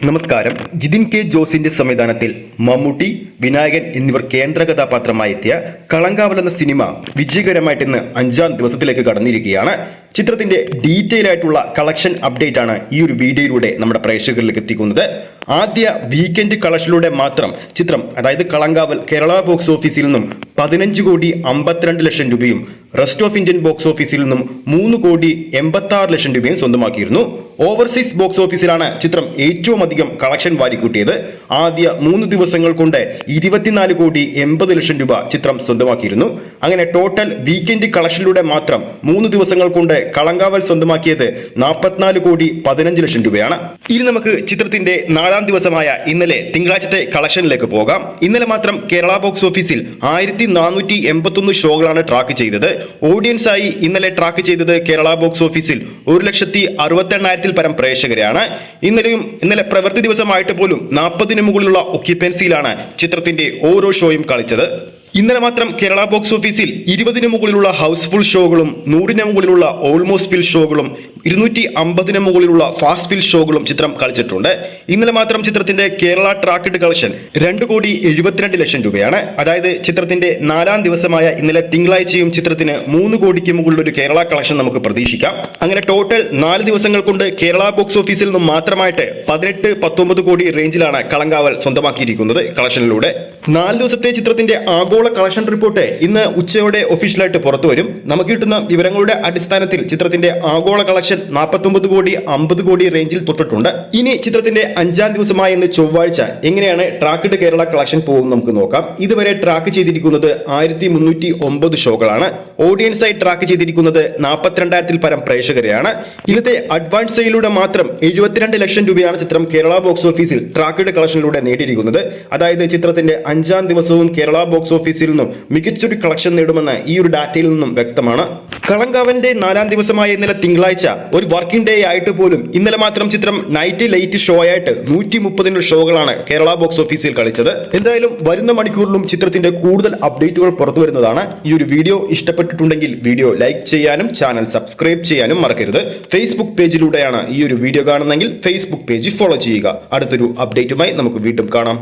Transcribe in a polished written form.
നമസ്കാരം. ജിതിൻ കെ ജോസിന്റെ സംവിധാനത്തിൽ മമ്മൂട്ടി, വിനായകൻ എന്നിവർ കേന്ദ്ര കഥാപാത്രമായി എത്തിയ കളങ്കാവൽ എന്ന സിനിമ വിജയകരമായിട്ട് ഇന്ന് 5ാം ദിവസത്തിലേക്ക് കടന്നിരിക്കുകയാണ്. ചിത്രത്തിന്റെ ഡീറ്റെയിൽ ആയിട്ടുള്ള കളക്ഷൻ അപ്ഡേറ്റ് ആണ് ഈ ഒരു വീഡിയോയിലൂടെ നമ്മുടെ പ്രേക്ഷകരിലേക്ക് എത്തിക്കുന്നത്. ആദ്യ വീക്കെൻഡ് കളക്ഷനിലൂടെ മാത്രം ചിത്രം, അതായത് കളങ്കാവൽ, കേരള ബോക്സ് ഓഫീസിൽ നിന്നും 15 കോടി 52 ലക്ഷം രൂപയും റെസ്റ്റ് ഓഫ് ഇന്ത്യൻ ബോക്സ് ഓഫീസിൽ നിന്നും 3 കോടി 86 ലക്ഷം രൂപയും സ്വന്തമാക്കിയിരുന്നു. ഓവർസീസ് ബോക്സ് ഓഫീസിലാണ് ചിത്രം ഏറ്റവും അധികം കളക്ഷൻ വാരിക്കൂട്ടിയത്. ആദ്യ 3 ദിവസങ്ങൾ കൊണ്ട് 24 കോടി 80 ലക്ഷം രൂപ ചിത്രം സ്വന്തമാക്കിയിരുന്നു. അങ്ങനെ ടോട്ടൽ വീക്കെൻഡ് കളക്ഷനിലൂടെ മാത്രം 3 ദിവസങ്ങൾ കൊണ്ട് കളങ്കാവൽ സ്വന്തമാക്കിയത് 44 കോടി 15 ലക്ഷം രൂപയാണ്. ഇനി നമുക്ക് ചിത്രത്തിന്റെ 4ാം ദിവസമായ ഇന്നലെ തിങ്കളാഴ്ചത്തെ കളക്ഷനിലേക്ക് പോകാം. ഇന്നലെ മാത്രം കേരള ബോക്സ് ഓഫീസിൽ 1481 ഷോകളാണ് ട്രാക്ക് ചെയ്തത്. ഓഡിയൻസ് ആയി ഇന്നലെ ട്രാക്ക് ചെയ്തത് കേരള ബോക്സ് ഓഫീസിൽ 1,68,000 പരം പ്രേക്ഷകരെയാണ്. ഇന്നലെ പ്രവൃത്തി ദിവസമായിട്ട് പോലും 40-ന് മുകളിലുള്ള ഒക്യുപ്പൻസിയിലാണ് ചിത്രത്തിന്റെ ഓരോ ഷോയും കളിച്ചത്. ഇന്നലെ മാത്രം കേരള ബോക്സ് ഓഫീസിൽ 20-ന് മുകളിലുള്ള ഹൗസ്ഫുൾ ഷോകളും 100-ന് മുകളിലുള്ള ഓൾമോസ്റ്റ് ഫിൽ ഷോകളും 250-ന് മുകളിലുള്ള ഫാസ്റ്റ് ഫിൽ ഷോകളും ചിത്രം കളിച്ചിട്ടുണ്ട്. ഇന്നലെ മാത്രം ചിത്രത്തിന്റെ കേരള ട്രാക്ക്ഡ് കളക്ഷൻ 2 കോടി 72 ലക്ഷം രൂപയാണ്. അതായത് ചിത്രത്തിന്റെ 4ാം ദിവസമായ ഇന്നലെ തിങ്കളാഴ്ചയും ചിത്രത്തിന് 3 കോടിക്ക് മുകളിൽ ഒരു കേരള കളക്ഷൻ നമുക്ക് പ്രതീക്ഷിക്കാം. അങ്ങനെ ടോട്ടൽ 4 ദിവസങ്ങൾ കൊണ്ട് കേരള ബോക്സ് ഓഫീസിൽ നിന്നും മാത്രമായിട്ട് 18-19 കോടി റേഞ്ചിലാണ് കളങ്കാവൽ സ്വന്തമാക്കിയിരിക്കുന്നത് കളക്ഷനിലൂടെ. 4 ദിവസത്തെ ചിത്രത്തിന്റെ ആഗോള കളക്ഷൻ റിപ്പോർട്ട് ഇന്ന് ഉച്ചയോടെ ഒഫീഷ്യലായിട്ട് പുറത്തു വരും. നമുക്ക് കിട്ടുന്ന വിവരങ്ങളുടെ അടിസ്ഥാനത്തിൽ ചിത്രത്തിന്റെ ആഗോള കളക്ഷൻ 49 കോടി 50 കോടി റേഞ്ചിൽ തൊട്ടിട്ടുണ്ട്. ഇനി ചിത്രത്തിന്റെ 5ാം ദിവസമായ ഇന്ന് ചൊവ്വാഴ്ച എങ്ങനെയാണ് ട്രാക്ക്ഡ് കേരള കളക്ഷൻ പോകും നമുക്ക് നോക്കാം. ഇതുവരെ ട്രാക്ക് ചെയ്തിരിക്കുന്നത് 1309 ഷോകളാണ്. ഓഡിയൻസ് ആയി ട്രാക്ക് ചെയ്തിരിക്കുന്നത് 42,000 പരം പ്രേക്ഷകരെയാണ്. ഇന്നത്തെ അഡ്വാൻസ് സെയിലൂടെ മാത്രം 72 ലക്ഷം രൂപയാണ് ചിത്രം കേരള ബോക്സ് ഓഫീസിൽ ട്രാക്ക്ഡ് കളക്ഷനിലൂടെ നേടിയിരിക്കുന്നത്. അതായത് ചിത്രത്തിന്റെ 5ാം ദിവസവും കേരള ബോക്സ് ഓഫീസിൽ നിന്നും മികച്ചൊരു കളക്ഷൻ നേടുമെന്ന് ഈ ഒരു ഡാറ്റയിൽ നിന്നും വ്യക്തമാണ്. കളങ്കാവലിന്റെ 4ാം ദിവസമായ ഇന്നലെ തിങ്കളാഴ്ച ഒരു വർക്കിംഗ് ഡേ ആയിട്ട് പോലും ഇന്നലെ മാത്രം ചിത്രം നൈറ്റ് ലൈറ്റ് ഷോ ആയിട്ട് 130 ഷോകളാണ് കേരള ബോക്സ് ഓഫീസിൽ കളിച്ചത്. എന്തായാലും വരുന്ന മണിക്കൂറിലും ചിത്രത്തിന്റെ കൂടുതൽ അപ്ഡേറ്റുകൾ പുറത്തു വരുന്നതാണ്. ഈ ഒരു വീഡിയോ ഇഷ്ടപ്പെട്ടിട്ടുണ്ടെങ്കിൽ വീഡിയോ ലൈക്ക് ചെയ്യാനും ചാനൽ സബ്സ്ക്രൈബ് ചെയ്യാനും മറക്കരുത്. ഫേസ്ബുക്ക് പേജിലൂടെയാണ് ഈ ഒരു വീഡിയോ കാണുന്നതെങ്കിൽ ഫേസ്ബുക്ക് പേജ് ഫോളോ ചെയ്യുക. അടുത്തൊരു അപ്ഡേറ്റുമായി നമുക്ക് വീണ്ടും കാണാം.